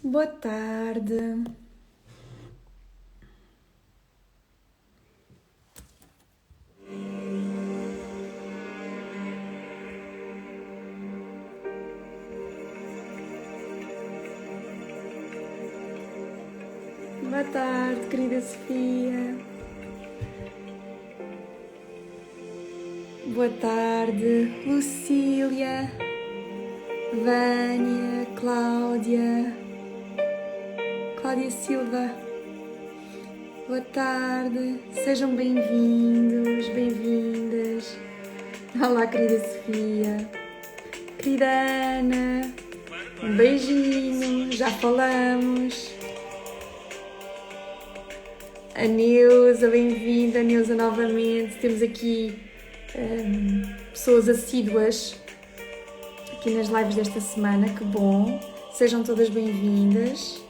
Boa tarde. Boa tarde, querida Sofia. Boa tarde, Lucília, Vânia, Cláudia Silva. Boa tarde, sejam bem-vindos, bem-vindas. Olá, querida Sofia. Querida Ana, um beijinho, já falamos. A Neuza, bem-vinda, Neuza, novamente. Temos aqui pessoas assíduas aqui nas lives desta semana, que bom. Sejam todas bem-vindas.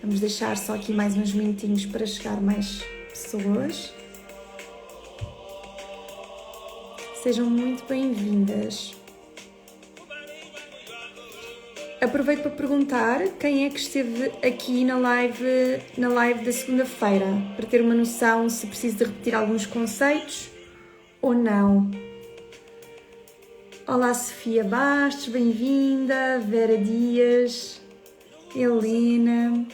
Vamos deixar só aqui mais uns minutinhos para chegar mais pessoas. Sejam muito bem-vindas. Aproveito para perguntar quem é que esteve aqui na live da segunda-feira, para ter uma noção se preciso de repetir alguns conceitos ou não. Olá, Sofia Bastos, bem-vinda. Vera Dias, Helena.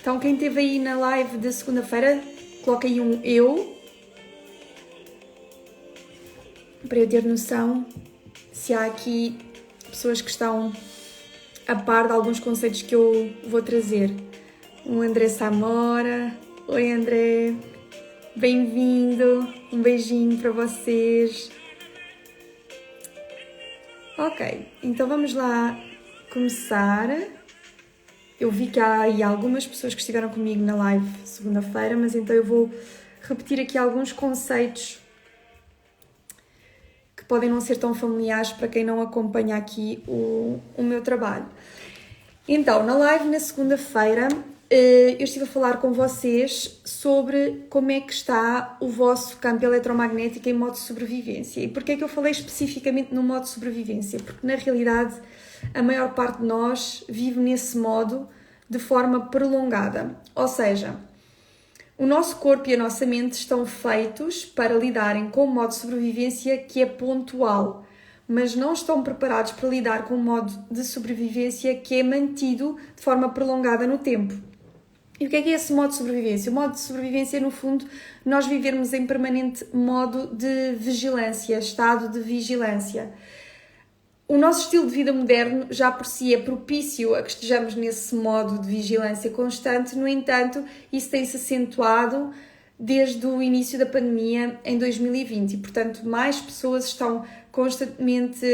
Então, quem esteve aí na live da segunda-feira, coloca aí um eu, para eu ter noção se há aqui pessoas que estão a par de alguns conceitos que eu vou trazer. Um André Samora. Oi, André. Bem-vindo. Um beijinho para vocês. Ok, então vamos lá começar. Eu vi que há aí algumas pessoas que estiveram comigo na live segunda-feira, mas então eu vou repetir aqui alguns conceitos que podem não ser tão familiares para quem não acompanha aqui o meu trabalho. Então, na live na segunda-feira, eu estive a falar com vocês sobre como é que está o vosso campo eletromagnético em modo de sobrevivência. E porquê é que eu falei especificamente no modo de sobrevivência? Porque, na realidade, a maior parte de nós vive nesse modo de forma prolongada. Ou seja, o nosso corpo e a nossa mente estão feitos para lidarem com um modo de sobrevivência que é pontual, mas não estão preparados para lidar com um modo de sobrevivência que é mantido de forma prolongada no tempo. E o que é esse modo de sobrevivência? O modo de sobrevivência é, no fundo, nós vivermos em permanente modo de vigilância, estado de vigilância. O nosso estilo de vida moderno já por si é propício a que estejamos nesse modo de vigilância constante, no entanto, isso tem-se acentuado desde o início da pandemia em 2020 e, portanto, mais pessoas estão constantemente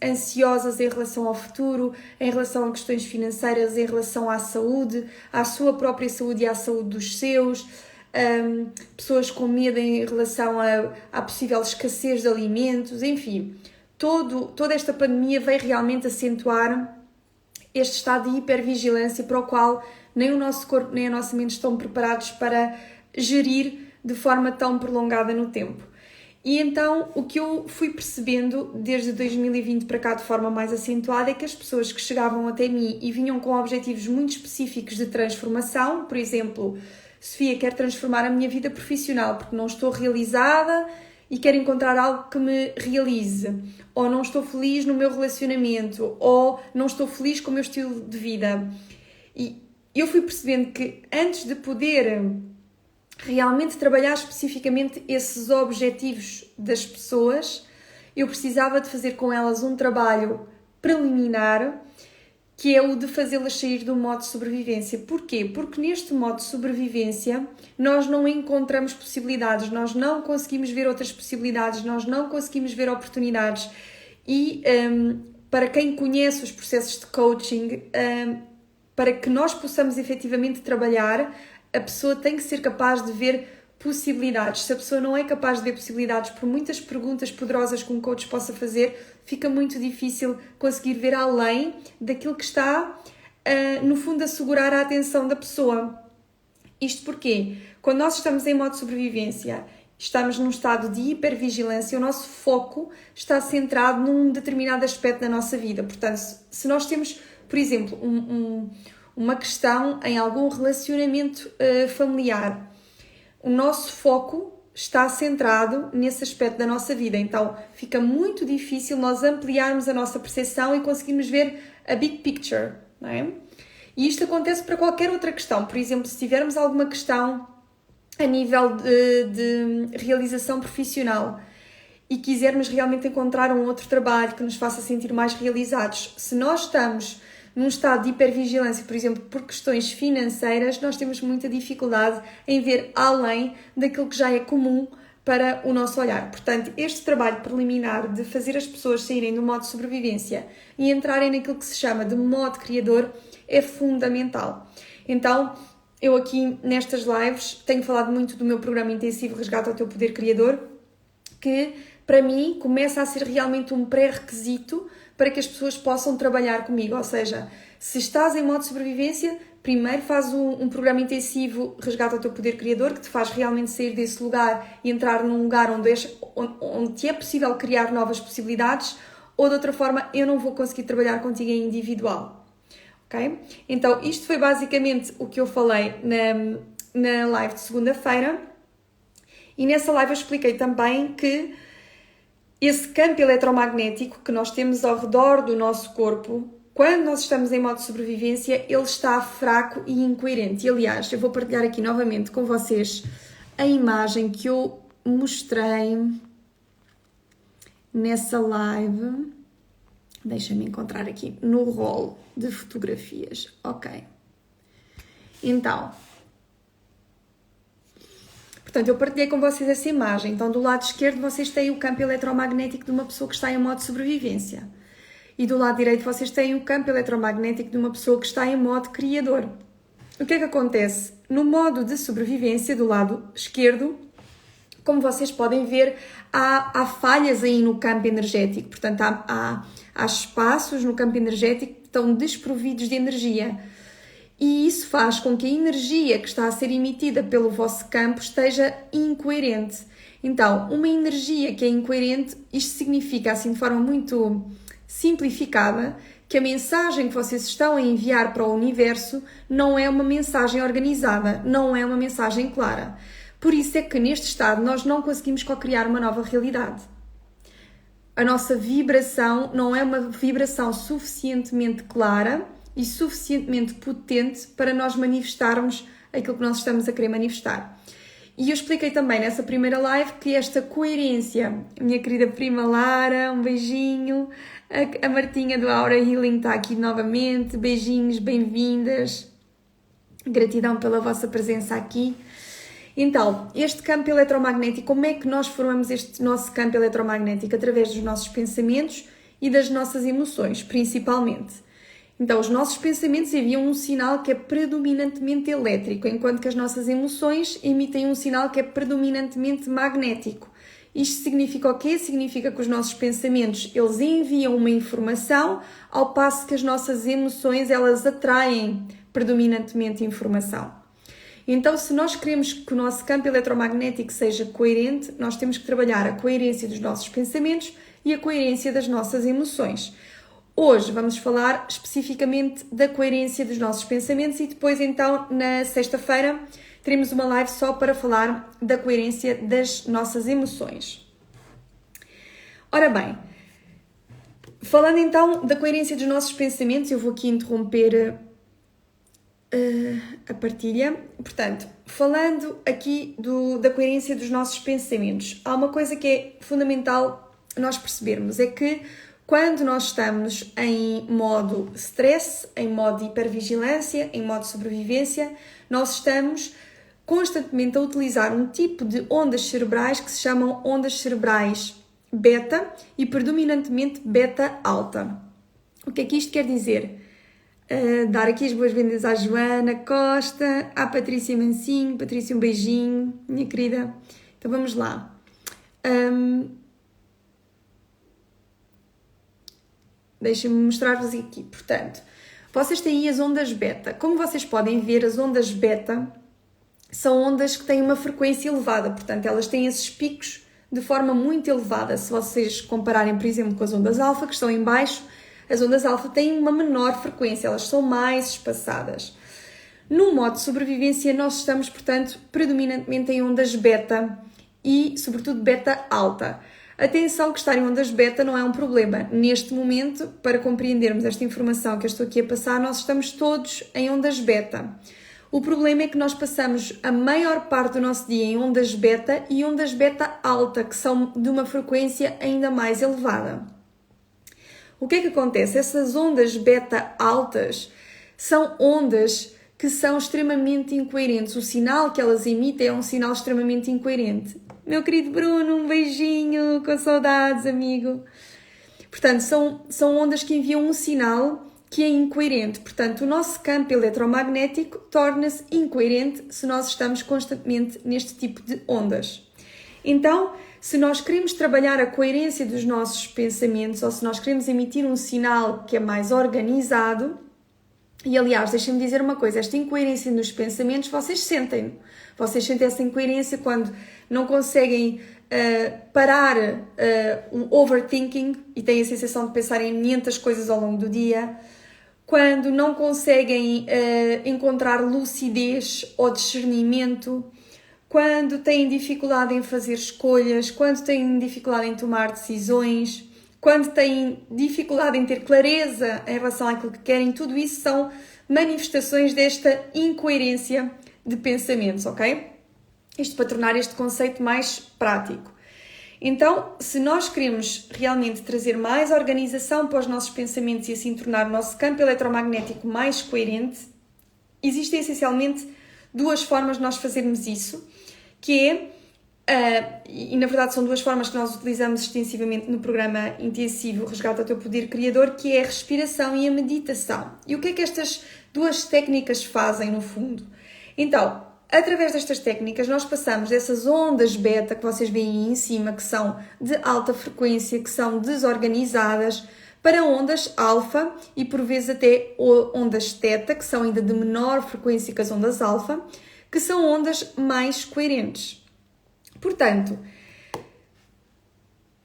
ansiosas em relação ao futuro, em relação a questões financeiras, em relação à saúde, à sua própria saúde e à saúde dos seus, pessoas com medo em relação à possível escassez de alimentos, enfim. Toda esta pandemia veio realmente acentuar este estado de hipervigilância para o qual nem o nosso corpo nem a nossa mente estão preparados para gerir de forma tão prolongada no tempo. E então o que eu fui percebendo desde 2020 para cá de forma mais acentuada é que as pessoas que chegavam até mim e vinham com objetivos muito específicos de transformação, por exemplo, Sofia, quero transformar a minha vida profissional porque não estou realizada e quero encontrar algo que me realize, ou não estou feliz no meu relacionamento, ou não estou feliz com o meu estilo de vida. E eu fui percebendo que antes de poder realmente trabalhar especificamente esses objetivos das pessoas, eu precisava de fazer com elas um trabalho preliminar, que é o de fazê-las sair do modo de sobrevivência. Porquê? Porque neste modo de sobrevivência nós não encontramos possibilidades, nós não conseguimos ver outras possibilidades, nós não conseguimos ver oportunidades. E para quem conhece os processos de coaching, para que nós possamos efetivamente trabalhar, a pessoa tem que ser capaz de ver possibilidades. Se a pessoa não é capaz de ver possibilidades, por muitas perguntas poderosas que um coach possa fazer, fica muito difícil conseguir ver além daquilo que está, no fundo, a segurar a atenção da pessoa. Isto porque, quando nós estamos em modo de sobrevivência estamos num estado de hipervigilância, o nosso foco está centrado num determinado aspecto da nossa vida. Portanto, se nós temos, por exemplo, uma questão em algum relacionamento familiar, o nosso foco está centrado nesse aspecto da nossa vida. Então, fica muito difícil nós ampliarmos a nossa percepção e conseguirmos ver a big picture, não é? E isto acontece para qualquer outra questão. Por exemplo, se tivermos alguma questão a nível de realização profissional e quisermos realmente encontrar um outro trabalho que nos faça sentir mais realizados, se nós estamos num estado de hipervigilância, por exemplo, por questões financeiras, nós temos muita dificuldade em ver além daquilo que já é comum para o nosso olhar. Portanto, este trabalho preliminar de fazer as pessoas saírem do modo de sobrevivência e entrarem naquilo que se chama de modo criador é fundamental. Então, eu aqui nestas lives tenho falado muito do meu programa intensivo Resgata o Teu Poder Criador, que para mim começa a ser realmente um pré-requisito para que as pessoas possam trabalhar comigo. Ou seja, se estás em modo de sobrevivência, primeiro faz um programa intensivo Resgata o Teu Poder Criador, que te faz realmente sair desse lugar e entrar num lugar onde te é possível criar novas possibilidades, ou de outra forma eu não vou conseguir trabalhar contigo em individual. Okay? Então, isto foi basicamente o que eu falei na live de segunda-feira, e nessa live eu expliquei também que esse campo eletromagnético que nós temos ao redor do nosso corpo, quando nós estamos em modo de sobrevivência, ele está fraco e incoerente. E, aliás, eu vou partilhar aqui novamente com vocês a imagem que eu mostrei nessa live. Deixa-me encontrar aqui no rol de fotografias. Ok. Então, portanto, eu partilhei com vocês essa imagem. Então, do lado esquerdo, vocês têm o campo eletromagnético de uma pessoa que está em modo de sobrevivência. E do lado direito, vocês têm o campo eletromagnético de uma pessoa que está em modo criador. O que é que acontece? No modo de sobrevivência, do lado esquerdo, como vocês podem ver, há falhas aí no campo energético. Portanto, há espaços no campo energético que estão desprovidos de energia. E isso faz com que a energia que está a ser emitida pelo vosso campo esteja incoerente. Então, uma energia que é incoerente, isto significa, assim de forma muito simplificada, que a mensagem que vocês estão a enviar para o universo não é uma mensagem organizada, não é uma mensagem clara. Por isso é que neste estado nós não conseguimos co-criar uma nova realidade. A nossa vibração não é uma vibração suficientemente clara e suficientemente potente para nós manifestarmos aquilo que nós estamos a querer manifestar. E eu expliquei também nessa primeira live que esta coerência, minha querida prima Lara, um beijinho, a Martinha do Aura Healing está aqui novamente, beijinhos, bem-vindas, gratidão pela vossa presença aqui. Então, este campo eletromagnético, como é que nós formamos este nosso campo eletromagnético? Através dos nossos pensamentos e das nossas emoções, principalmente. Então, os nossos pensamentos enviam um sinal que é predominantemente elétrico, enquanto que as nossas emoções emitem um sinal que é predominantemente magnético. Isto significa o quê? Significa que os nossos pensamentos, eles enviam uma informação, ao passo que as nossas emoções, elas atraem predominantemente informação. Então, se nós queremos que o nosso campo eletromagnético seja coerente, nós temos que trabalhar a coerência dos nossos pensamentos e a coerência das nossas emoções. Hoje vamos falar especificamente da coerência dos nossos pensamentos e depois, então, na sexta-feira, teremos uma live só para falar da coerência das nossas emoções. Ora bem, falando então da coerência dos nossos pensamentos, eu vou aqui interromper a partilha. Portanto, falando aqui da coerência dos nossos pensamentos, há uma coisa que é fundamental nós percebermos, é que quando nós estamos em modo stress, em modo de hipervigilância, em modo de sobrevivência, nós estamos constantemente a utilizar um tipo de ondas cerebrais que se chamam ondas cerebrais beta e predominantemente beta alta. O que é que isto quer dizer? Dar aqui as boas-vindas à Joana Costa, à Patrícia Mancinho. Patrícia, um beijinho, minha querida. Então vamos lá. Deixem-me mostrar-vos aqui. Portanto, vocês têm aí as ondas beta. Como vocês podem ver, as ondas beta são ondas que têm uma frequência elevada, portanto elas têm esses picos de forma muito elevada. Se vocês compararem, por exemplo, com as ondas alfa que estão em baixo, as ondas alfa têm uma menor frequência, elas são mais espaçadas. No modo de sobrevivência, nós estamos, portanto, predominantemente em ondas beta e, sobretudo, beta alta. Atenção que estar em ondas beta não é um problema. Neste momento, para compreendermos esta informação que eu estou aqui a passar, nós estamos todos em ondas beta. O problema é que nós passamos a maior parte do nosso dia em ondas beta e ondas beta alta, que são de uma frequência ainda mais elevada. O que é que acontece? Essas ondas beta altas são ondas que são extremamente incoerentes. O sinal que elas emitem é um sinal extremamente incoerente. Meu querido Bruno, um beijinho, com saudades, amigo. Portanto, são ondas que enviam um sinal que é incoerente. Portanto, o nosso campo eletromagnético torna-se incoerente se nós estamos constantemente neste tipo de ondas. Então, se nós queremos trabalhar a coerência dos nossos pensamentos ou se nós queremos emitir um sinal que é mais organizado, e aliás, deixem-me dizer uma coisa, esta incoerência nos pensamentos, vocês sentem essa incoerência quando não conseguem parar um overthinking e têm a sensação de pensar em 500 coisas ao longo do dia, quando não conseguem encontrar lucidez ou discernimento, quando têm dificuldade em fazer escolhas, quando têm dificuldade em tomar decisões, quando têm dificuldade em ter clareza em relação àquilo que querem, tudo isso são manifestações desta incoerência de pensamentos, ok? Isto para tornar este conceito mais prático. Então, se nós queremos realmente trazer mais organização para os nossos pensamentos e assim tornar o nosso campo eletromagnético mais coerente, existem essencialmente duas formas de nós fazermos isso, que é, e na verdade são duas formas que nós utilizamos extensivamente no programa intensivo Resgata o Teu Poder Criador, que é a respiração e a meditação. E o que é que estas duas técnicas fazem no fundo? Então, através destas técnicas nós passamos dessas ondas beta que vocês veem aí em cima, que são de alta frequência, que são desorganizadas, para ondas alfa e por vezes até ondas teta, que são ainda de menor frequência que as ondas alfa, que são ondas mais coerentes. Portanto,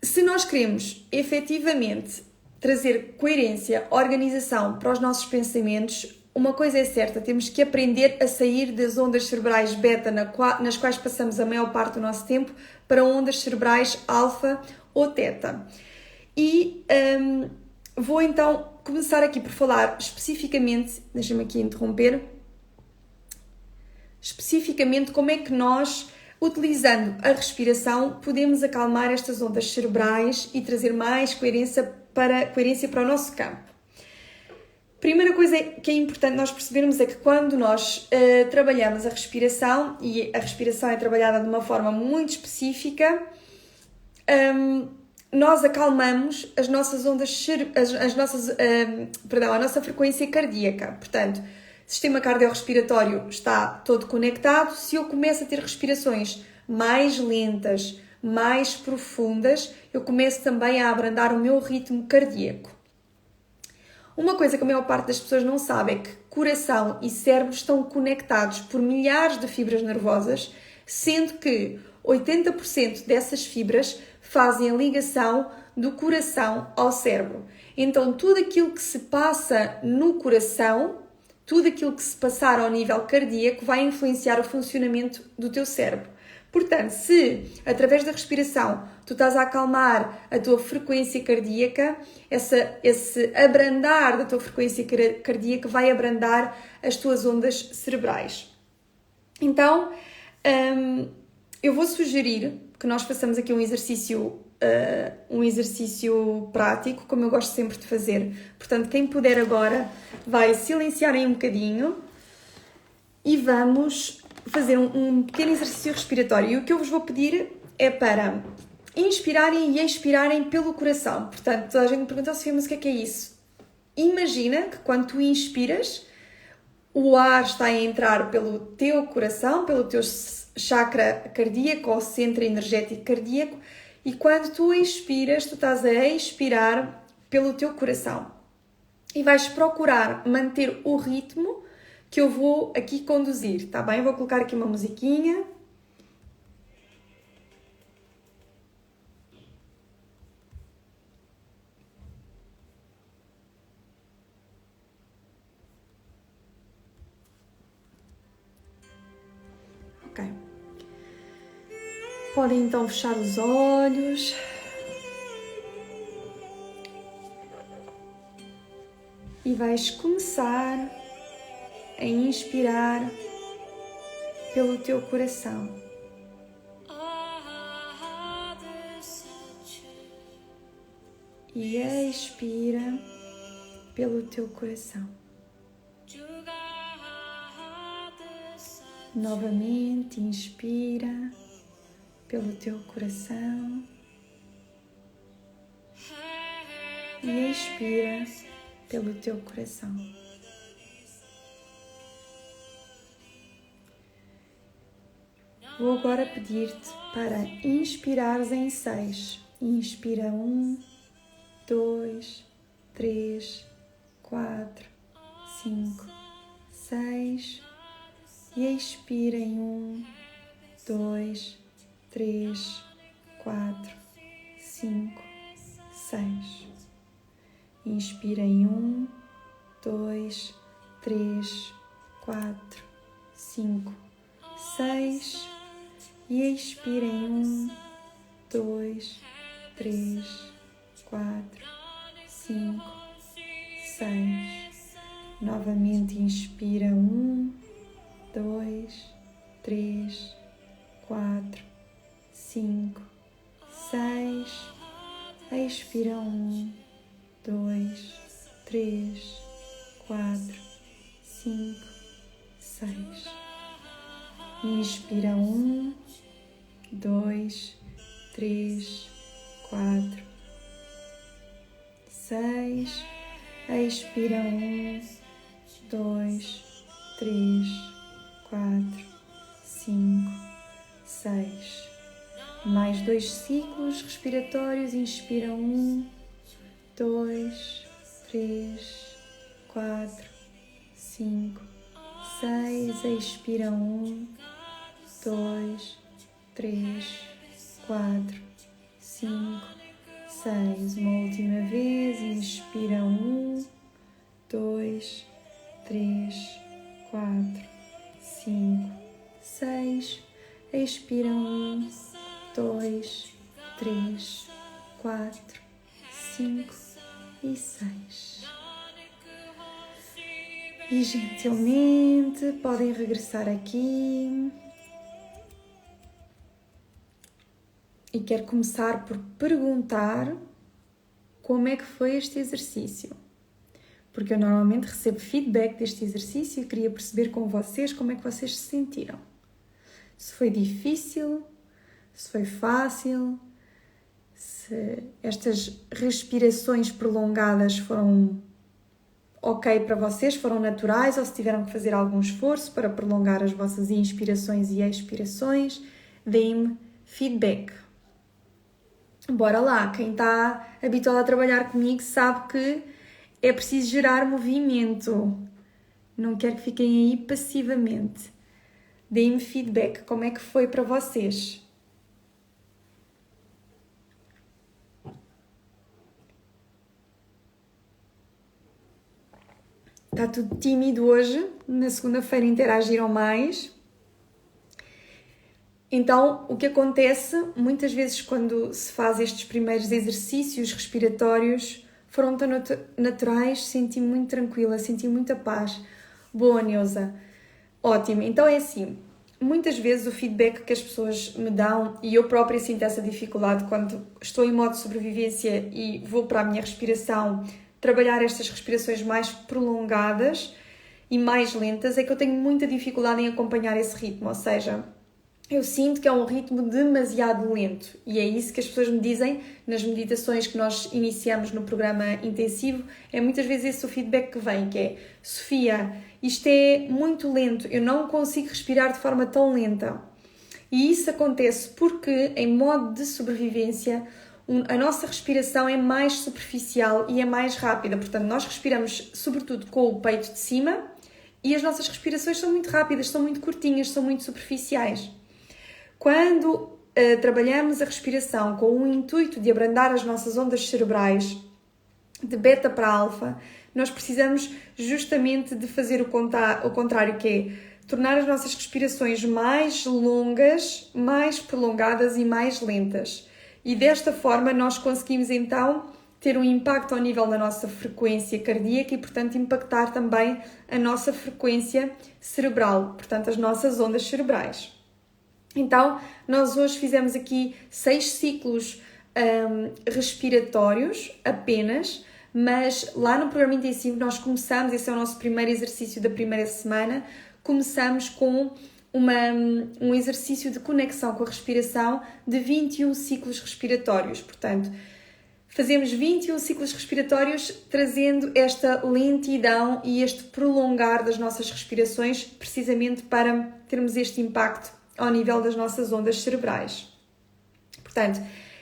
se nós queremos efetivamente trazer coerência, organização para os nossos pensamentos, uma coisa é certa, temos que aprender a sair das ondas cerebrais beta nas quais passamos a maior parte do nosso tempo para ondas cerebrais alfa ou teta. E vou então começar aqui por falar especificamente, deixa-me aqui interromper, especificamente como é que nós, utilizando a respiração, podemos acalmar estas ondas cerebrais e trazer mais coerência para o nosso campo. Primeira coisa que é importante nós percebermos é que quando nós trabalhamos a respiração, e a respiração é trabalhada de uma forma muito específica, nós acalmamos as nossas ondas, a nossa frequência cardíaca. Portanto, o sistema cardiorrespiratório está todo conectado. Se eu começo a ter respirações mais lentas, mais profundas, eu começo também a abrandar o meu ritmo cardíaco. Uma coisa que a maior parte das pessoas não sabe é que coração e cérebro estão conectados por milhares de fibras nervosas, sendo que 80% dessas fibras fazem a ligação do coração ao cérebro. Então, tudo aquilo que se passa no coração, tudo aquilo que se passar ao nível cardíaco vai influenciar o funcionamento do teu cérebro. Portanto, se através da respiração tu estás a acalmar a tua frequência cardíaca, esse abrandar da tua frequência cardíaca vai abrandar as tuas ondas cerebrais. Então, eu vou sugerir que nós façamos aqui um exercício prático, como eu gosto sempre de fazer. Portanto, quem puder agora vai silenciar aí um bocadinho e vamos fazer um pequeno exercício respiratório. E o que eu vos vou pedir é para inspirarem e expirarem pelo coração. Portanto, toda a gente me pergunta, Sofia, mas o que é isso? Imagina que quando tu inspiras, o ar está a entrar pelo teu coração, pelo teu chakra cardíaco ou centro energético cardíaco, e quando tu expiras, tu estás a expirar pelo teu coração. E vais procurar manter o ritmo que eu vou aqui conduzir, tá bem? Vou colocar aqui uma musiquinha. Ok. Podem então fechar os olhos. E vais começar a inspirar pelo teu coração. E expira pelo teu coração. Novamente, inspira pelo teu coração. E expira pelo teu coração. Vou agora pedir-te para inspirares em 6. Inspira 1, 2, 3, 4, 5, 6 e expira em 1, 2, 3, 4, 5, 6. Inspira em 1, 2, 3, 4, 5, 6 e expira em 1, 2, 3, 4, 5, 6. Novamente inspira 1, 2, 3, 4, 5, 6. Expira 1, 2, 3, 4, 5, 6. Inspira 1, 2, 3, 4, 6. Expira 1, 2, 3, 4, 5, 6. Mais 2 ciclos respiratórios. Inspira 1, 2, 3, 4, 5, 6. Expira 1, 2, 3, 4, 5, 6. Uma última vez. Inspira 1, 2, 3, 4, 5, 6. Expira 1, 2, 3, 4, 5 e 6. E gentilmente podem regressar aqui. E quero começar por perguntar como é que foi este exercício. Porque eu normalmente recebo feedback deste exercício e queria perceber com vocês como é que vocês se sentiram. Se foi difícil, se foi fácil, se estas respirações prolongadas foram ok para vocês, foram naturais ou se tiveram que fazer algum esforço para prolongar as vossas inspirações e expirações, deem-me feedback. Bora lá, quem está habituado a trabalhar comigo sabe que é preciso gerar movimento. Não quero que fiquem aí passivamente. Deem-me feedback, como é que foi para vocês? Está tudo tímido hoje, na segunda-feira interagiram mais. Então, o que acontece, muitas vezes quando se faz estes primeiros exercícios respiratórios, foram tão naturais, senti-me muito tranquila, senti muita paz. Boa, Neuza. Ótimo. Então é assim, muitas vezes o feedback que as pessoas me dão, e eu própria sinto essa dificuldade quando estou em modo de sobrevivência e vou para a minha respiração, trabalhar estas respirações mais prolongadas e mais lentas, é que eu tenho muita dificuldade em acompanhar esse ritmo, ou seja, eu sinto que é um ritmo demasiado lento e é isso que as pessoas me dizem nas meditações que nós iniciamos no programa intensivo, é muitas vezes esse o feedback que vem, que é: Sofia, isto é muito lento, eu não consigo respirar de forma tão lenta. E isso acontece porque em modo de sobrevivência a nossa respiração é mais superficial e é mais rápida, portanto nós respiramos sobretudo com o peito de cima e as nossas respirações são muito rápidas, são muito curtinhas, são muito superficiais. Quando trabalhamos a respiração com o intuito de abrandar as nossas ondas cerebrais, de beta para alfa, nós precisamos justamente de fazer o contrário, que é tornar as nossas respirações mais longas, mais prolongadas e mais lentas. E desta forma nós conseguimos então ter um impacto ao nível da nossa frequência cardíaca e, portanto, impactar também a nossa frequência cerebral, portanto, as nossas ondas cerebrais. Então, nós hoje fizemos aqui 6 ciclos respiratórios apenas, mas lá no programa intensivo nós começamos, esse é o nosso primeiro exercício da primeira semana, começamos com um exercício de conexão com a respiração de 21 ciclos respiratórios. Portanto, fazemos 21 ciclos respiratórios trazendo esta lentidão e este prolongar das nossas respirações, precisamente para termos este impacto ao nível das nossas ondas cerebrais. Portanto,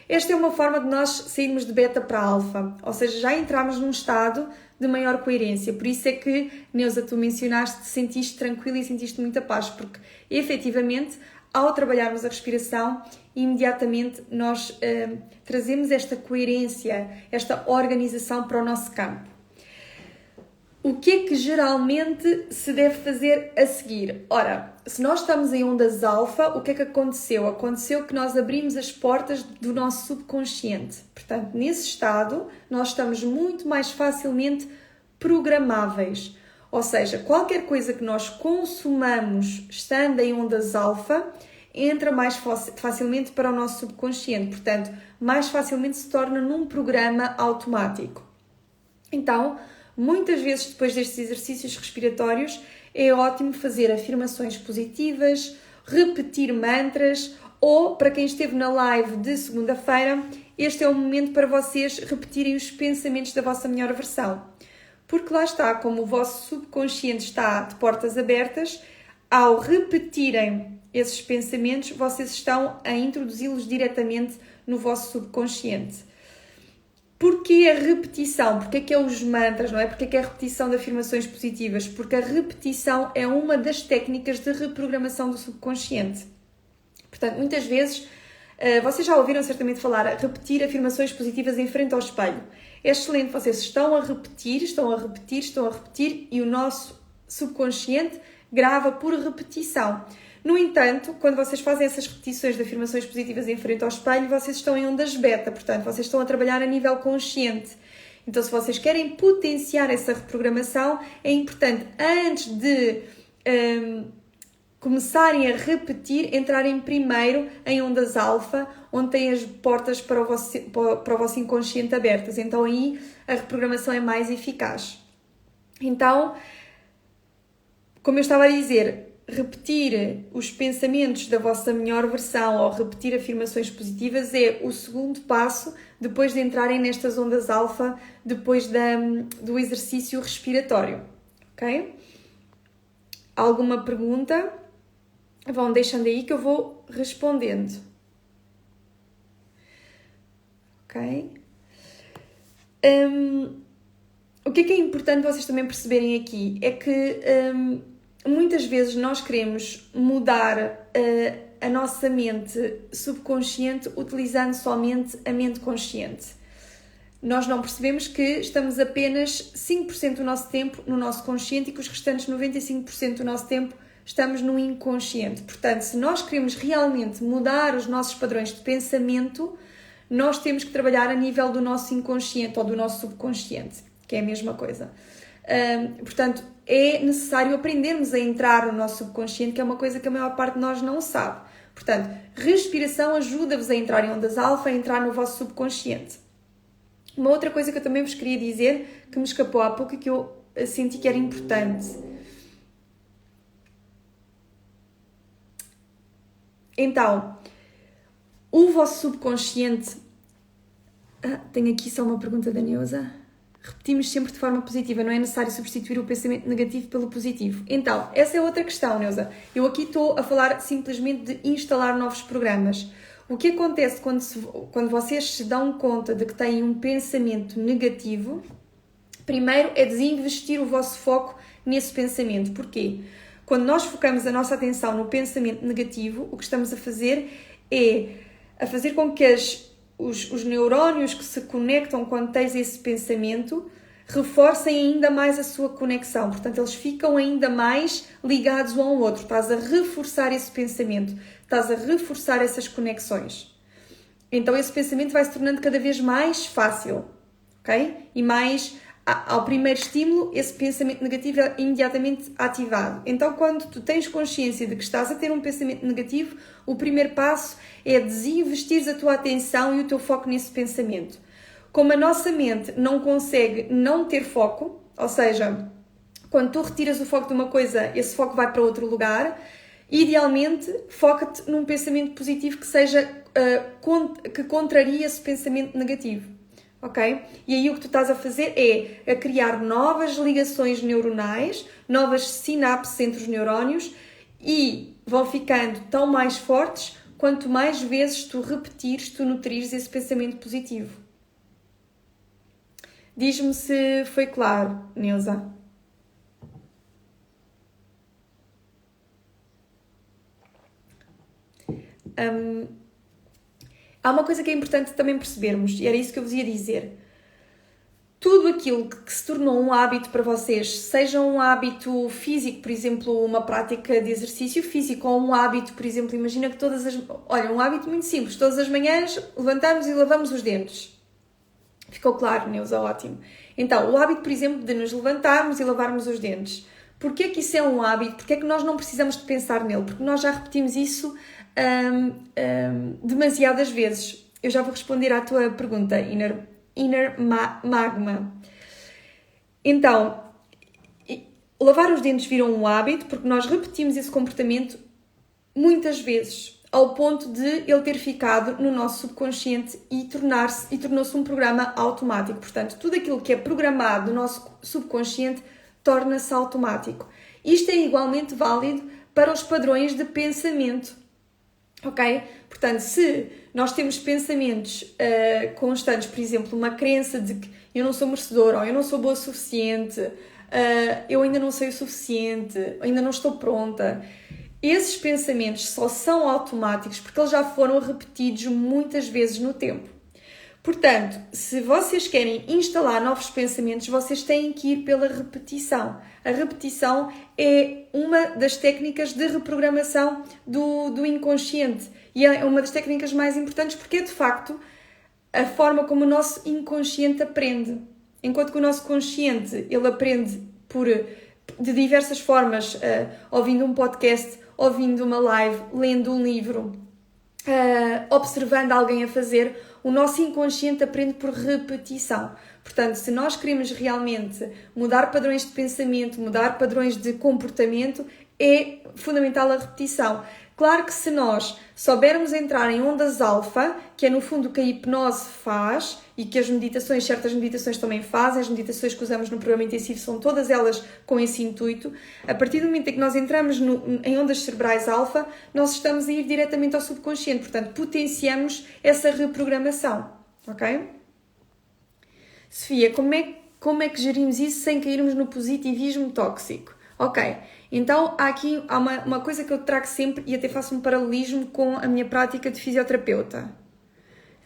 esta é uma forma de nós sairmos de beta para alfa, ou seja, já entramos num estado de maior coerência. Por isso é que, Neuza, tu mencionaste, te sentiste tranquila e sentiste muita paz, porque efetivamente, ao trabalharmos a respiração, imediatamente nós trazemos esta coerência, esta organização para o nosso campo. O que é que geralmente se deve fazer a seguir? Ora, se nós estamos em ondas alfa, o que é que aconteceu? Aconteceu que nós abrimos as portas do nosso subconsciente. Portanto, nesse estado, nós estamos muito mais facilmente programáveis. Ou seja, qualquer coisa que nós consumamos estando em ondas alfa, entra mais facilmente para o nosso subconsciente. Portanto, mais facilmente se torna num programa automático. Então, muitas vezes, depois destes exercícios respiratórios, é ótimo fazer afirmações positivas, repetir mantras ou, para quem esteve na live de segunda-feira, este é o momento para vocês repetirem os pensamentos da vossa melhor versão. Porque lá está, como o vosso subconsciente está de portas abertas, ao repetirem esses pensamentos, vocês estão a introduzi-los diretamente no vosso subconsciente. Porquê a repetição? Porquê que é os mantras, não é? Porquê que é a repetição de afirmações positivas? Porque a repetição é uma das técnicas de reprogramação do subconsciente. Portanto, muitas vezes, vocês já ouviram certamente falar a repetir afirmações positivas em frente ao espelho. É excelente, vocês estão a repetir e o nosso subconsciente grava por repetição. No entanto, quando vocês fazem essas repetições de afirmações positivas em frente ao espelho, vocês estão em ondas beta, portanto, vocês estão a trabalhar a nível consciente. Então, se vocês querem potenciar essa reprogramação, é importante, antes de começarem a repetir, entrarem primeiro em ondas alfa, onde têm as portas para o vosso inconsciente abertas. Então, aí a reprogramação é mais eficaz. Então, como eu estava a dizer, repetir os pensamentos da vossa melhor versão ou repetir afirmações positivas é o segundo passo depois de entrarem nestas ondas alfa, depois do exercício respiratório. Ok? Alguma pergunta? Vão deixando aí que eu vou respondendo. Ok? O que é importante vocês também perceberem aqui é que muitas vezes nós queremos mudar a nossa mente subconsciente utilizando somente a mente consciente. Nós não percebemos que estamos apenas 5% do nosso tempo no nosso consciente e que os restantes 95% do nosso tempo estamos no inconsciente. Portanto, se nós queremos realmente mudar os nossos padrões de pensamento, nós temos que trabalhar a nível do nosso inconsciente ou do nosso subconsciente, que é a mesma coisa. Portanto, é necessário aprendermos a entrar no nosso subconsciente, que é uma coisa que a maior parte de nós não sabe. Portanto, respiração ajuda-vos a entrar em ondas alfa, a entrar no vosso subconsciente. Uma outra coisa que eu também vos queria dizer, que me escapou há pouco e que eu senti que era importante. Então, o vosso subconsciente... tenho aqui só uma pergunta da Neuza. Repetimos sempre de forma positiva, não é necessário substituir o pensamento negativo pelo positivo. Então, essa é outra questão, Neuza. Eu aqui estou a falar simplesmente de instalar novos programas. O que acontece quando vocês se dão conta de que têm um pensamento negativo? Primeiro é desinvestir o vosso foco nesse pensamento. Porquê? Quando nós focamos a nossa atenção no pensamento negativo, o que estamos a fazer é a fazer com que os neurónios que se conectam quando tens esse pensamento reforcem ainda mais a sua conexão. Portanto, eles ficam ainda mais ligados um ao outro. Estás a reforçar esse pensamento, estás a reforçar essas conexões. Então, esse pensamento vai se tornando cada vez mais fácil, ok? E mais, ao primeiro estímulo, esse pensamento negativo é imediatamente ativado. Então, quando tu tens consciência de que estás a ter um pensamento negativo, o primeiro passo é desinvestir a tua atenção e o teu foco nesse pensamento. Como a nossa mente não consegue não ter foco, ou seja, quando tu retiras o foco de uma coisa, esse foco vai para outro lugar, idealmente foca-te num pensamento positivo que seja, que contraria esse pensamento negativo, ok? E aí o que tu estás a fazer é a criar novas ligações neuronais, novas sinapses entre os neurónios e vão ficando tão mais fortes quanto mais vezes tu repetires, tu nutrires esse pensamento positivo. Diz-me se foi claro, Neuza. Há uma coisa que é importante também percebermos, e era isso que eu vos ia dizer. Tudo aquilo que se tornou um hábito para vocês, seja um hábito físico, por exemplo, uma prática de exercício físico, ou um hábito, por exemplo, imagina que Olha, um hábito muito simples, todas as manhãs levantamos e lavamos os dentes. Ficou claro, Neuza? Ótimo. Então, o hábito, por exemplo, de nos levantarmos e lavarmos os dentes. Porquê que isso é um hábito? Porquê que nós não precisamos de pensar nele? Porque nós já repetimos isso demasiadas vezes. Eu já vou responder à tua pergunta, Inner Magma. Então, lavar os dentes virou um hábito porque nós repetimos esse comportamento muitas vezes, ao ponto de ele ter ficado no nosso subconsciente e tornou-se um programa automático. Portanto, tudo aquilo que é programado no nosso subconsciente torna-se automático. Isto é igualmente válido para os padrões de pensamento, ok? Portanto, se nós temos pensamentos constantes, por exemplo, uma crença de que eu não sou merecedora, ou eu não sou boa o suficiente, eu ainda não sei o suficiente, ainda não estou pronta. Esses pensamentos só são automáticos porque eles já foram repetidos muitas vezes no tempo. Portanto, se vocês querem instalar novos pensamentos, vocês têm que ir pela repetição. A repetição é uma das técnicas de reprogramação do inconsciente e é uma das técnicas mais importantes porque é, de facto, a forma como o nosso inconsciente aprende. Enquanto que o nosso consciente, ele aprende de diversas formas, ouvindo um podcast, ouvindo uma live, lendo um livro, observando alguém a fazer, o nosso inconsciente aprende por repetição. Portanto, se nós queremos realmente mudar padrões de pensamento, mudar padrões de comportamento, é fundamental a repetição. Claro que se nós soubermos entrar em ondas alfa, que é no fundo o que a hipnose faz e que certas meditações também fazem, as meditações que usamos no programa intensivo são todas elas com esse intuito, a partir do momento em que nós entramos em ondas cerebrais alfa, nós estamos a ir diretamente ao subconsciente, portanto potenciamos essa reprogramação, ok? Sofia, como é que gerimos isso sem cairmos no positivismo tóxico? Ok, então há uma coisa que eu trago sempre e até faço um paralelismo com a minha prática de fisioterapeuta.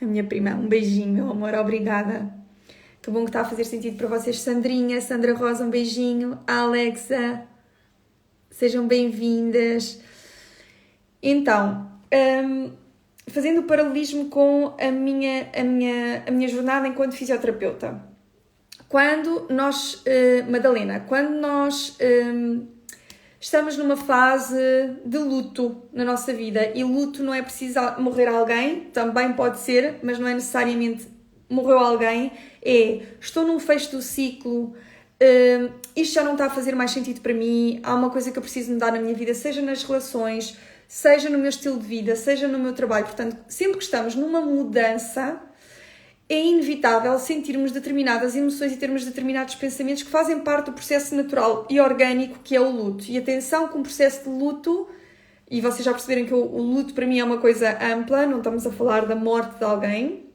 A minha prima, um beijinho, meu amor, obrigada. Que bom que está a fazer sentido para vocês. Sandrinha, Sandra Rosa, um beijinho. Alexa, sejam bem-vindas. Então, fazendo o paralelismo com a minha jornada enquanto fisioterapeuta. Quando nós, Madalena, estamos numa fase de luto na nossa vida, e luto não é preciso morrer alguém, também pode ser, mas não é necessariamente morreu alguém, estou num fecho do ciclo, isto já não está a fazer mais sentido para mim, há uma coisa que eu preciso mudar na minha vida, seja nas relações, seja no meu estilo de vida, seja no meu trabalho. Portanto, sempre que estamos numa mudança, é inevitável sentirmos determinadas emoções e termos determinados pensamentos que fazem parte do processo natural e orgânico que é o luto. E atenção que um processo de luto, e vocês já perceberam que o luto para mim é uma coisa ampla, não estamos a falar da morte de alguém.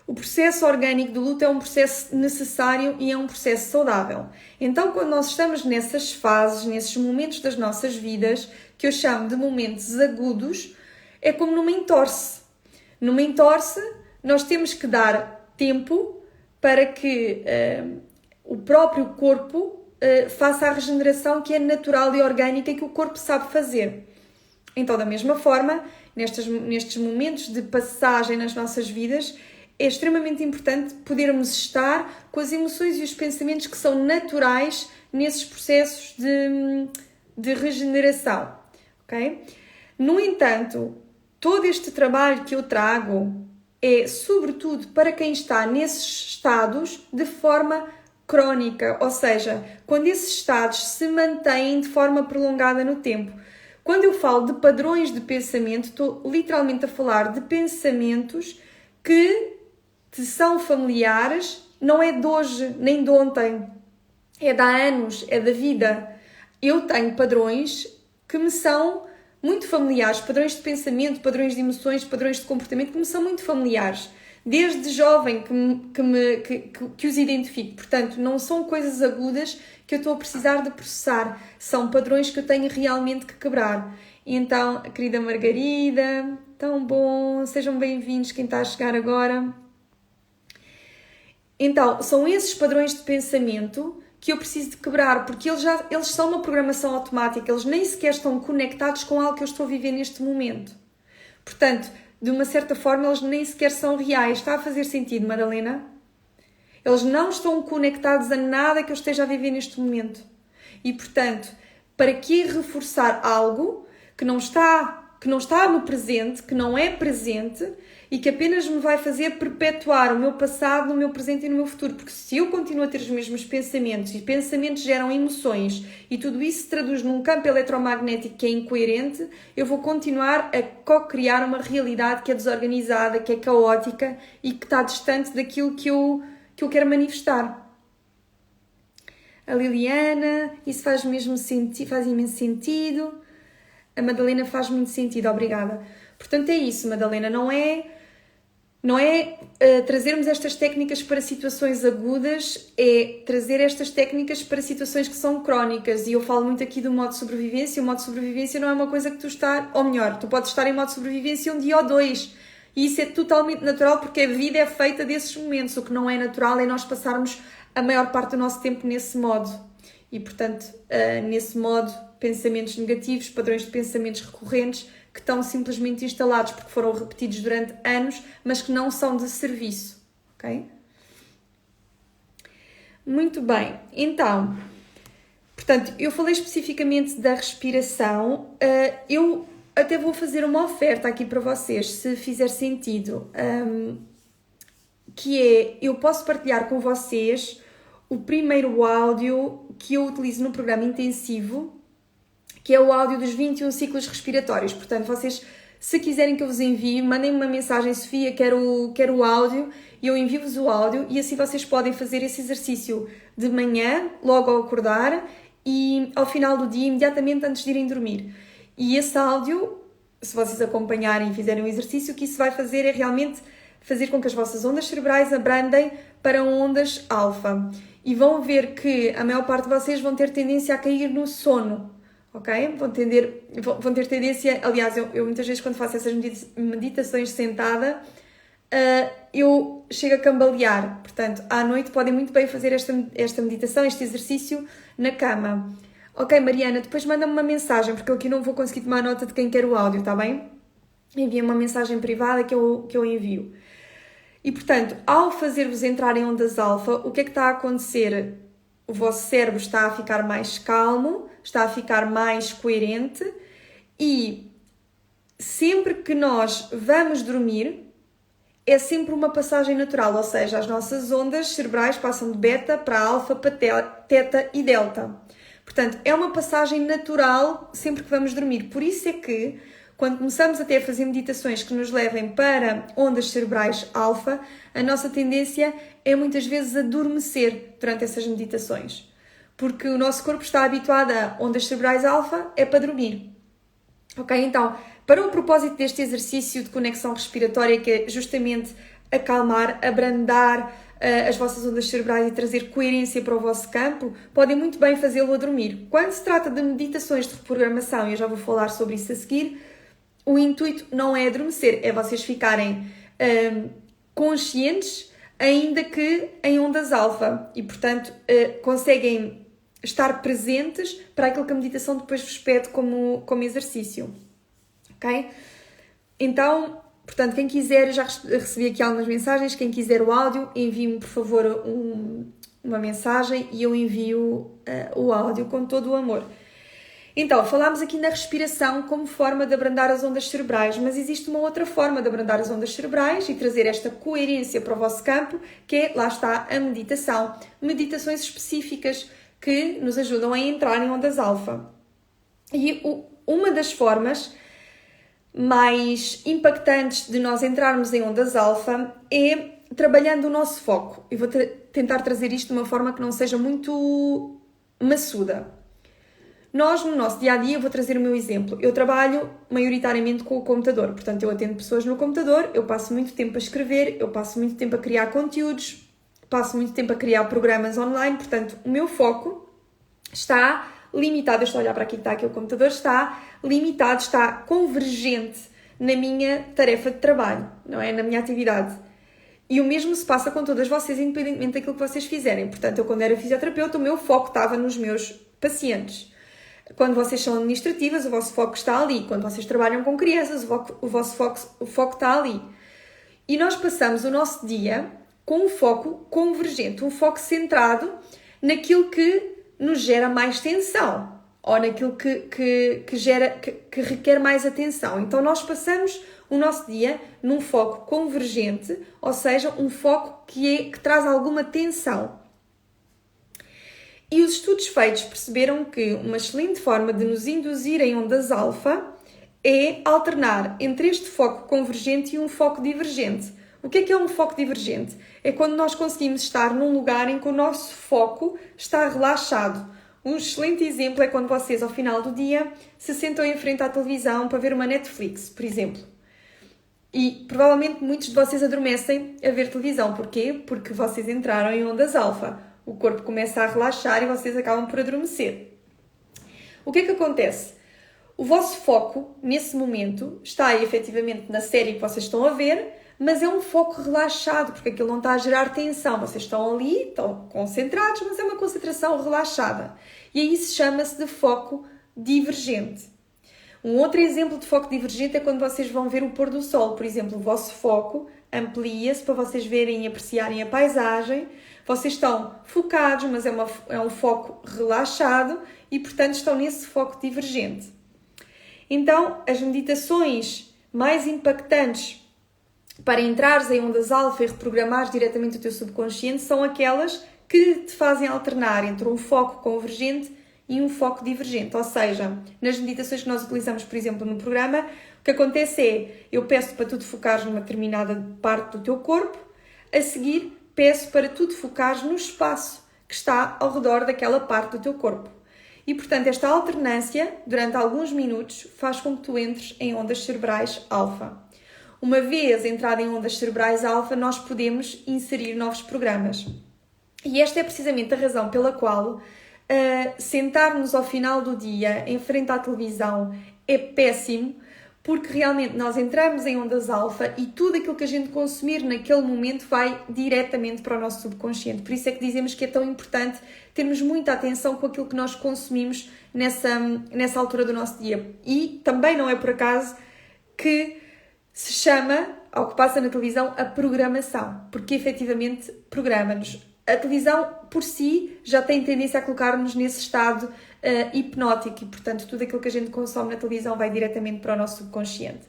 O processo orgânico do luto é um processo necessário e é um processo saudável. Então, quando nós estamos nessas fases, nesses momentos das nossas vidas, que eu chamo de momentos agudos, é como numa entorse. Numa entorse, nós temos que dar tempo para que o próprio corpo faça a regeneração que é natural e orgânica e que o corpo sabe fazer. Então, da mesma forma, nestes momentos de passagem nas nossas vidas, é extremamente importante podermos estar com as emoções e os pensamentos que são naturais nesses processos de regeneração, ok? No entanto, todo este trabalho que eu trago é, sobretudo, para quem está nesses estados de forma crónica, ou seja, quando esses estados se mantêm de forma prolongada no tempo. Quando eu falo de padrões de pensamento, estou literalmente a falar de pensamentos que te são familiares, não é de hoje nem de ontem, é de há anos, é da vida. Eu tenho padrões que me são muito familiares, padrões de pensamento, padrões de emoções, padrões de comportamento que me são muito familiares. Desde jovem que os identifico. Portanto, não são coisas agudas que eu estou a precisar de processar. São padrões que eu tenho realmente que quebrar. E então, querida Margarida, tão bom, sejam bem-vindos quem está a chegar agora. Então, são esses padrões de pensamento que eu preciso de quebrar, porque eles são uma programação automática, eles nem sequer estão conectados com algo que eu estou a viver neste momento. Portanto, de uma certa forma, eles nem sequer são reais. Está a fazer sentido, Madalena? Eles não estão conectados a nada que eu esteja a viver neste momento. E, portanto, para que reforçar algo que não está no presente, que não é presente e que apenas me vai fazer perpetuar o meu passado no meu presente e no meu futuro? Porque se eu continuo a ter os mesmos pensamentos e pensamentos geram emoções e tudo isso se traduz num campo eletromagnético que é incoerente, eu vou continuar a co-criar uma realidade que é desorganizada, que é caótica e que está distante daquilo que eu quero manifestar. A Liliana, isso faz imenso sentido. A Madalena faz muito sentido, obrigada. Portanto, é isso, Madalena, não é trazermos estas técnicas para situações agudas, é trazer estas técnicas para situações que são crónicas. E eu falo muito aqui do modo de sobrevivência. O modo de sobrevivência não é uma coisa que tu estás, ou melhor, tu podes estar em modo de sobrevivência um dia ou dois. E isso é totalmente natural porque a vida é feita desses momentos. O que não é natural é nós passarmos a maior parte do nosso tempo nesse modo. E, portanto, nesse modo, pensamentos negativos, padrões de pensamentos recorrentes que estão simplesmente instalados porque foram repetidos durante anos, mas que não são de serviço, ok? Muito bem, então, portanto, eu falei especificamente da respiração, eu até vou fazer uma oferta aqui para vocês, se fizer sentido, que é, eu posso partilhar com vocês o primeiro áudio que eu utilizo no programa intensivo, que é o áudio dos 21 ciclos respiratórios. Portanto, vocês, se quiserem que eu vos envie, mandem-me uma mensagem, Sofia, quero o áudio, e eu envio-vos o áudio, e assim vocês podem fazer esse exercício de manhã, logo ao acordar, e ao final do dia, imediatamente antes de irem dormir. E esse áudio, se vocês acompanharem e fizerem o exercício, o que isso vai fazer é realmente fazer com que as vossas ondas cerebrais abrandem para ondas alfa. E vão ver que a maior parte de vocês vão ter tendência a cair no sono. Ok? Vão ter tendência... Aliás, eu muitas vezes quando faço essas meditações sentada, eu chego a cambalear. Portanto, à noite podem muito bem fazer esta meditação, este exercício na cama. Ok, Mariana, depois manda-me uma mensagem, porque eu aqui não vou conseguir tomar nota de quem quer o áudio, está bem? Envia uma mensagem privada que eu envio. E, portanto, ao fazer-vos entrar em ondas alfa, o que é que está a acontecer? O vosso cérebro está a ficar mais calmo, está a ficar mais coerente e sempre que nós vamos dormir é sempre uma passagem natural, ou seja, as nossas ondas cerebrais passam de beta para alfa, para teta e delta. Portanto, é uma passagem natural sempre que vamos dormir. Por isso é que quando começamos até a fazer meditações que nos levem para ondas cerebrais alfa, a nossa tendência é muitas vezes adormecer durante essas meditações. Porque o nosso corpo está habituado a ondas cerebrais alfa, é para dormir. Ok? Então, para o propósito deste exercício de conexão respiratória, que é justamente acalmar, abrandar as vossas ondas cerebrais e trazer coerência para o vosso campo, podem muito bem fazê-lo a dormir. Quando se trata de meditações de reprogramação, e eu já vou falar sobre isso a seguir, o intuito não é adormecer, é vocês ficarem conscientes, ainda que em ondas alfa, e portanto conseguem estar presentes para aquilo que a meditação depois vos pede como exercício. Ok? Então, portanto, quem quiser, já recebi aqui algumas mensagens, quem quiser o áudio, envie-me por favor uma mensagem e eu envio o áudio com todo o amor. Então, falámos aqui na respiração como forma de abrandar as ondas cerebrais, mas existe uma outra forma de abrandar as ondas cerebrais e trazer esta coerência para o vosso campo, que é, lá está, a meditação. Meditações específicas que nos ajudam a entrar em ondas alfa. E uma das formas mais impactantes de nós entrarmos em ondas alfa é trabalhando o nosso foco. E vou tentar trazer isto de uma forma que não seja muito maçuda. Nós, no nosso dia-a-dia, vou trazer o meu exemplo. Eu trabalho maioritariamente com o computador, portanto eu atendo pessoas no computador, eu passo muito tempo a escrever, eu passo muito tempo a criar conteúdos, passo muito tempo a criar programas online, portanto o meu foco está limitado, eu estou a olhar para aqui que está aqui o computador, está limitado, está convergente na minha tarefa de trabalho, não é? Na minha atividade. E o mesmo se passa com todas vocês, independentemente daquilo que vocês fizerem. Portanto, eu quando era fisioterapeuta, o meu foco estava nos meus pacientes. Quando vocês são administrativas, o vosso foco está ali. Quando vocês trabalham com crianças, o vosso foco está ali. E nós passamos o nosso dia com um foco convergente, um foco centrado naquilo que nos gera mais tensão ou naquilo que requer mais atenção. Então nós passamos o nosso dia num foco convergente, ou seja, um foco que traz alguma tensão. E os estudos feitos perceberam que uma excelente forma de nos induzir em ondas alfa é alternar entre este foco convergente e um foco divergente. O que é um foco divergente? É quando nós conseguimos estar num lugar em que o nosso foco está relaxado. Um excelente exemplo é quando vocês, ao final do dia, se sentam em frente à televisão para ver uma Netflix, por exemplo. E provavelmente muitos de vocês adormecem a ver televisão. Porquê? Porque vocês entraram em ondas alfa. O corpo começa a relaxar e vocês acabam por adormecer. O que é que acontece? O vosso foco, nesse momento, está efetivamente na série que vocês estão a ver, mas é um foco relaxado, porque aquilo não está a gerar tensão. Vocês estão ali, estão concentrados, mas é uma concentração relaxada. E aí chama-se de foco divergente. Um outro exemplo de foco divergente é quando vocês vão ver o pôr do sol. Por exemplo, o vosso foco amplia-se para vocês verem e apreciarem a paisagem. Vocês estão focados, mas é um foco relaxado e, portanto, estão nesse foco divergente. Então, as meditações mais impactantes para entrares em ondas alfa e reprogramares diretamente o teu subconsciente são aquelas que te fazem alternar entre um foco convergente e um foco divergente. Ou seja, nas meditações que nós utilizamos, por exemplo, no programa, o que acontece é, eu peço para tu te focares numa determinada parte do teu corpo, a seguir peço para tu te focares no espaço que está ao redor daquela parte do teu corpo. E, portanto, esta alternância, durante alguns minutos, faz com que tu entres em ondas cerebrais alfa. Uma vez entrada em ondas cerebrais alfa, nós podemos inserir novos programas. E esta é precisamente a razão pela qual sentar-nos ao final do dia em frente à televisão é péssimo, porque realmente nós entramos em ondas alfa e tudo aquilo que a gente consumir naquele momento vai diretamente para o nosso subconsciente. Por isso é que dizemos que é tão importante termos muita atenção com aquilo que nós consumimos nessa altura do nosso dia. E também não é por acaso que se chama, ao que passa na televisão, a programação, porque efetivamente programa-nos. A televisão, por si, já tem tendência a colocar-nos nesse estado hipnótico e, portanto, tudo aquilo que a gente consome na televisão vai diretamente para o nosso subconsciente.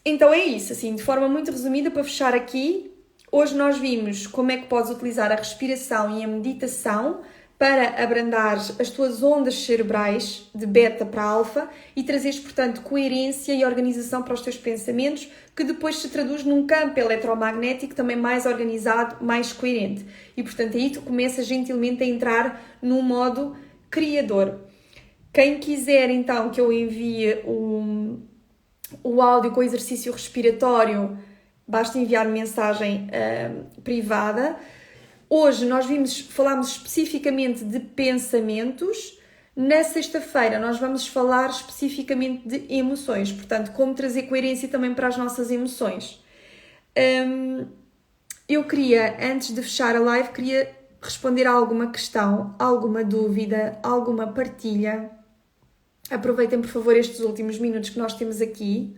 Então é isso, assim, de forma muito resumida, para fechar aqui, hoje nós vimos como é que podes utilizar a respiração e a meditação para abrandar as tuas ondas cerebrais de beta para alfa e trazeres, portanto, coerência e organização para os teus pensamentos, que depois se traduz num campo eletromagnético também mais organizado, mais coerente. E, portanto, aí tu começas gentilmente a entrar num modo criador. Quem quiser então que eu envie o áudio com o exercício respiratório, basta enviar mensagem privada. Hoje nós falámos especificamente de pensamentos. Na sexta-feira nós vamos falar especificamente de emoções, portanto, como trazer coerência também para as nossas emoções. Eu queria, antes de fechar a live, queria responder a alguma questão, alguma dúvida, alguma partilha. Aproveitem, por favor, estes últimos minutos que nós temos aqui.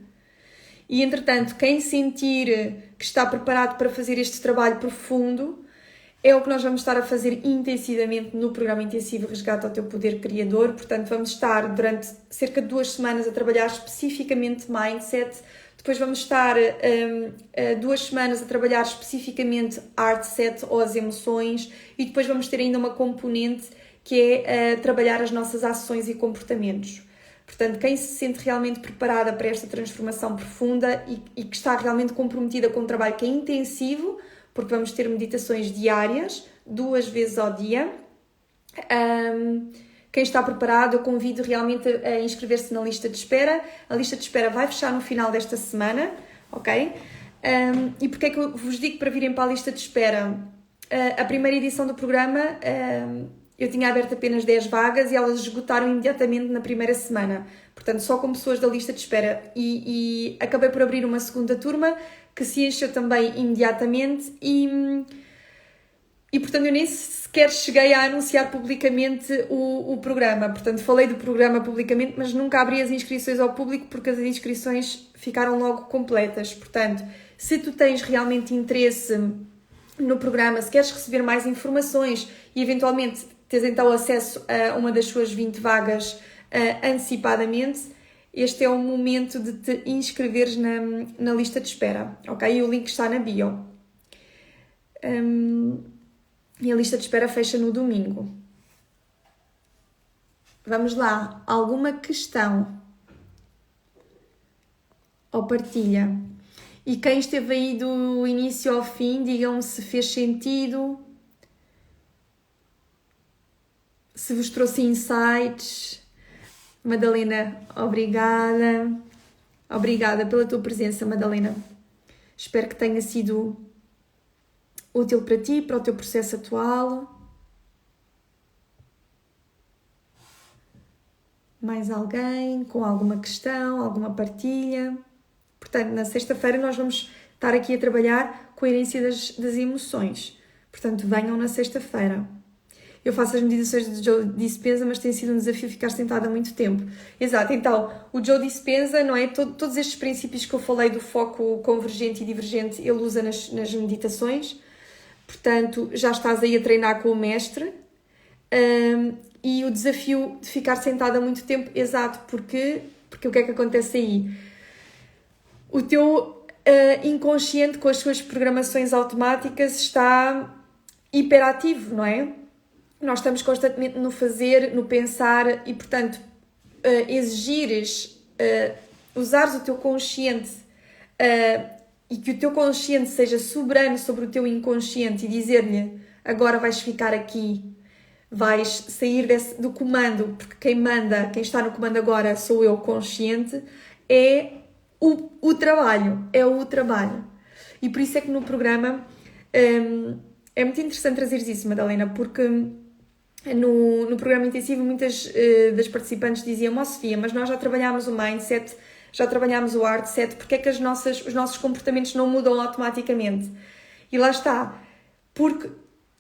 E, entretanto, quem sentir que está preparado para fazer este trabalho profundo, é o que nós vamos estar a fazer intensivamente no programa intensivo Resgata ao Teu Poder Criador. Portanto, vamos estar durante cerca de 2 semanas a trabalhar especificamente Mindset. Depois vamos estar 2 semanas a trabalhar especificamente Art Set ou as emoções. E depois vamos ter ainda uma componente que é trabalhar as nossas ações e comportamentos. Portanto, quem se sente realmente preparada para esta transformação profunda e que está realmente comprometida com um trabalho que é intensivo, porque vamos ter meditações diárias, 2 vezes ao dia. Quem está preparado, eu convido realmente a inscrever-se na lista de espera. A lista de espera vai fechar no final desta semana, ok? E porquê é que eu vos digo para virem para a lista de espera? A primeira edição do programa, eu tinha aberto apenas 10 vagas e elas esgotaram imediatamente na primeira semana. Portanto, só com pessoas da lista de espera. E acabei por abrir uma segunda turma que se encheu também imediatamente e portanto, eu nem sequer cheguei a anunciar publicamente o programa. Portanto, falei do programa publicamente, mas nunca abri as inscrições ao público porque as inscrições ficaram logo completas. Portanto, se tu tens realmente interesse no programa, se queres receber mais informações e eventualmente teres então acesso a uma das suas 20 vagas antecipadamente, este é o momento de te inscreveres na lista de espera, ok? E o link está na bio. E a lista de espera fecha no domingo. Vamos lá. Alguma questão? Ou partilha? E quem esteve aí do início ao fim, digam-me se fez sentido, se vos trouxe insights. Madalena, obrigada. Obrigada pela tua presença, Madalena. Espero que tenha sido útil para ti, para o teu processo atual. Mais alguém com alguma questão, alguma partilha? Portanto, na sexta-feira nós vamos estar aqui a trabalhar coerência das emoções. Portanto, venham na sexta-feira. Eu faço as meditações de Joe Dispenza, mas tem sido um desafio ficar sentada há muito tempo. Exato, então, o Joe Dispenza, não é? Todos estes princípios que eu falei do foco convergente e divergente, ele usa nas meditações. Portanto, já estás aí a treinar com o mestre. E o desafio de ficar sentada há muito tempo, exato, porque o que é que acontece aí? O teu inconsciente, com as suas programações automáticas, está hiperativo, não é? Nós estamos constantemente no fazer, no pensar e, portanto, usares o teu consciente e que o teu consciente seja soberano sobre o teu inconsciente e dizer-lhe, agora vais ficar aqui, vais sair do comando, porque quem está no comando agora sou eu, consciente, é o trabalho, E por isso é que no programa é muito interessante trazeres isso, Madalena, porque no programa intensivo muitas das participantes diziam, Sofia, mas nós já trabalhámos o mindset, já trabalhámos o art set, porque é que os nossos comportamentos não mudam automaticamente? E lá está, porque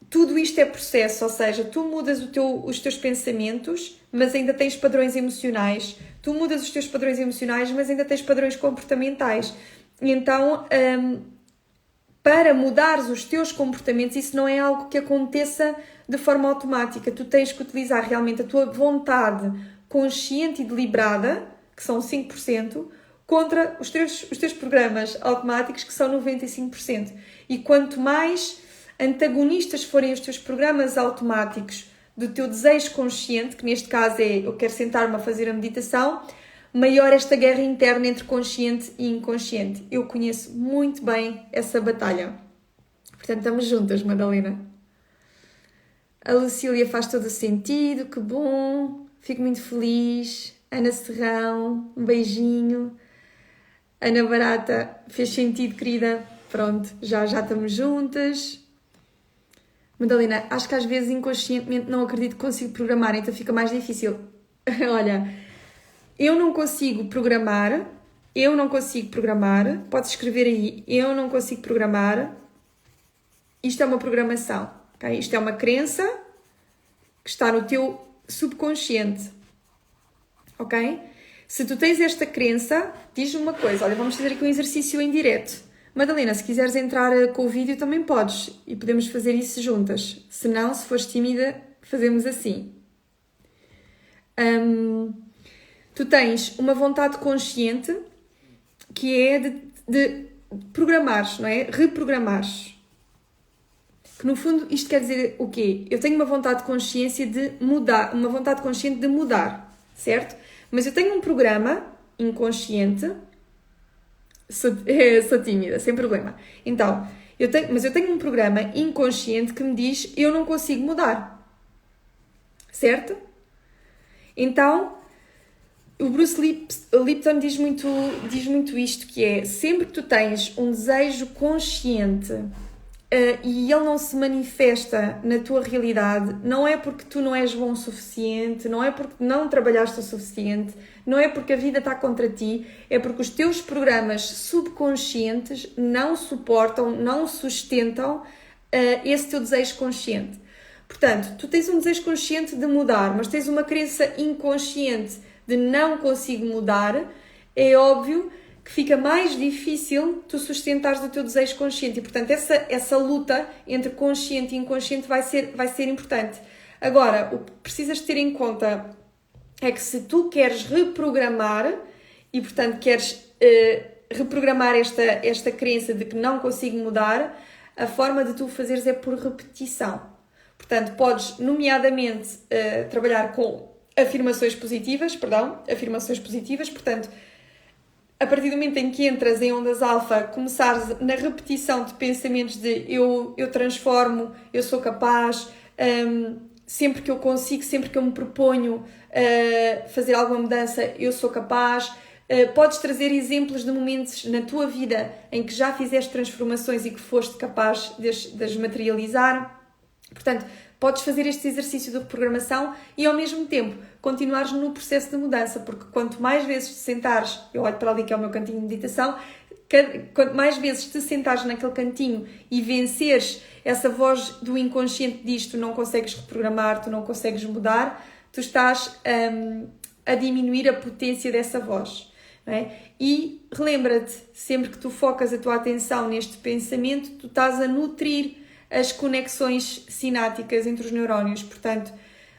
tudo isto é processo, ou seja, tu mudas os teus pensamentos, mas ainda tens padrões emocionais, tu mudas os teus padrões emocionais, mas ainda tens padrões comportamentais. E então, para mudares os teus comportamentos, isso não é algo que aconteça de forma automática. Tu tens que utilizar realmente a tua vontade consciente e deliberada, que são 5%, contra os teus programas automáticos, que são 95%. E quanto mais antagonistas forem os teus programas automáticos do teu desejo consciente, que neste caso é eu quero sentar-me a fazer a meditação, maior esta guerra interna entre consciente e inconsciente. Eu conheço muito bem essa batalha. Portanto, estamos juntas, Madalena. A Lucília faz todo o sentido, que bom. fico muito feliz. Ana Serrão, um beijinho. Ana Barata, fez sentido, querida. Pronto, já estamos juntas. Madalena, acho que às vezes inconscientemente não acredito que consigo programar, então fica mais difícil. Olha, eu não consigo programar. Podes escrever aí, eu não consigo programar. Isto é uma programação, ok? Isto é uma crença que está no teu subconsciente, ok? Se tu tens esta crença, diz-me uma coisa. Olha, vamos fazer aqui um exercício em direto. Madalena, se quiseres entrar com o vídeo também podes e podemos fazer isso juntas. Se não, se fores tímida, fazemos assim. Tu tens uma vontade consciente que é de programares, não é? Reprogramares. Que no fundo isto quer dizer o quê? Eu tenho uma vontade de consciência de mudar, uma vontade consciente de mudar, certo? Mas eu tenho um programa inconsciente. Sou tímida, sem problema. Então, eu tenho um programa inconsciente que me diz eu não consigo mudar. Certo? Então, o Bruce Lipton diz muito isto, que é sempre que tu tens um desejo consciente e ele não se manifesta na tua realidade, não é porque tu não és bom o suficiente, não é porque não trabalhaste o suficiente, não é porque a vida está contra ti, é porque os teus programas subconscientes não suportam, não sustentam esse teu desejo consciente. Portanto, tu tens um desejo consciente de mudar, mas tens uma crença inconsciente de não consigo mudar, é óbvio que fica mais difícil tu sustentares o teu desejo consciente e, portanto, essa luta entre consciente e inconsciente vai ser importante. Agora, o que precisas ter em conta é que se tu queres reprogramar e, portanto, queres reprogramar esta crença de que não consigo mudar, a forma de tu fazeres é por repetição. Portanto, podes, nomeadamente, trabalhar com afirmações positivas, portanto, a partir do momento em que entras em ondas alfa, começares na repetição de pensamentos de eu transformo, eu sou capaz, sempre que eu consigo, sempre que eu me proponho fazer alguma mudança, eu sou capaz. Podes trazer exemplos de momentos na tua vida em que já fizeste transformações e que foste capaz de as materializar. Portanto, podes fazer este exercício de reprogramação e, ao mesmo tempo, continuares no processo de mudança, porque quanto mais vezes te sentares, eu olho para ali que é o meu cantinho de meditação, quanto mais vezes te sentares naquele cantinho e venceres essa voz do inconsciente diz tu não consegues reprogramar, tu não consegues mudar, tu estás a diminuir a potência dessa voz. Não é? E relembra-te, sempre que tu focas a tua atenção neste pensamento, tu estás a nutrir as conexões sinápticas entre os neurónios. Portanto,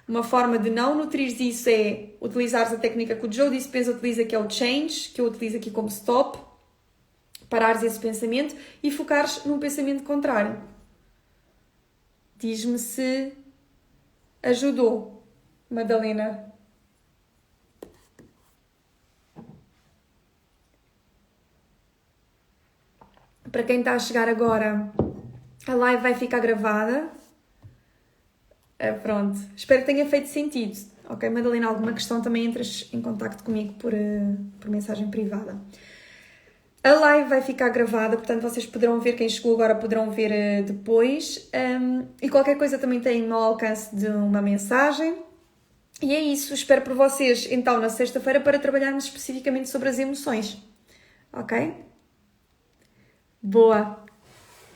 uma forma de não nutrires isso é utilizares a técnica que o Joe Dispenza utiliza, que é o change, que eu utilizo aqui como stop, parares esse pensamento e focares num pensamento contrário. Diz-me se ajudou, Madalena. Para quem está a chegar agora, a live vai ficar gravada. Pronto. Espero que tenha feito sentido. Ok, Madalena, alguma questão também entras em contacto comigo por mensagem privada. A live vai ficar gravada, portanto vocês poderão ver, quem chegou agora poderão ver depois. E qualquer coisa também tem no alcance de uma mensagem. E é isso. Espero por vocês então na sexta-feira para trabalharmos especificamente sobre as emoções. Ok? Boa.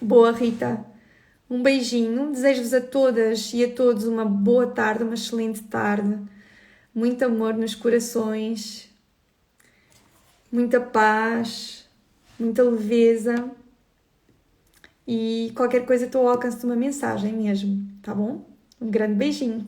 Boa, Rita. Um beijinho. Desejo-vos a todas e a todos uma boa tarde, uma excelente tarde. Muito amor nos corações. Muita paz. Muita leveza. E qualquer coisa estou ao alcance de uma mensagem mesmo, tá bom? Um grande beijinho.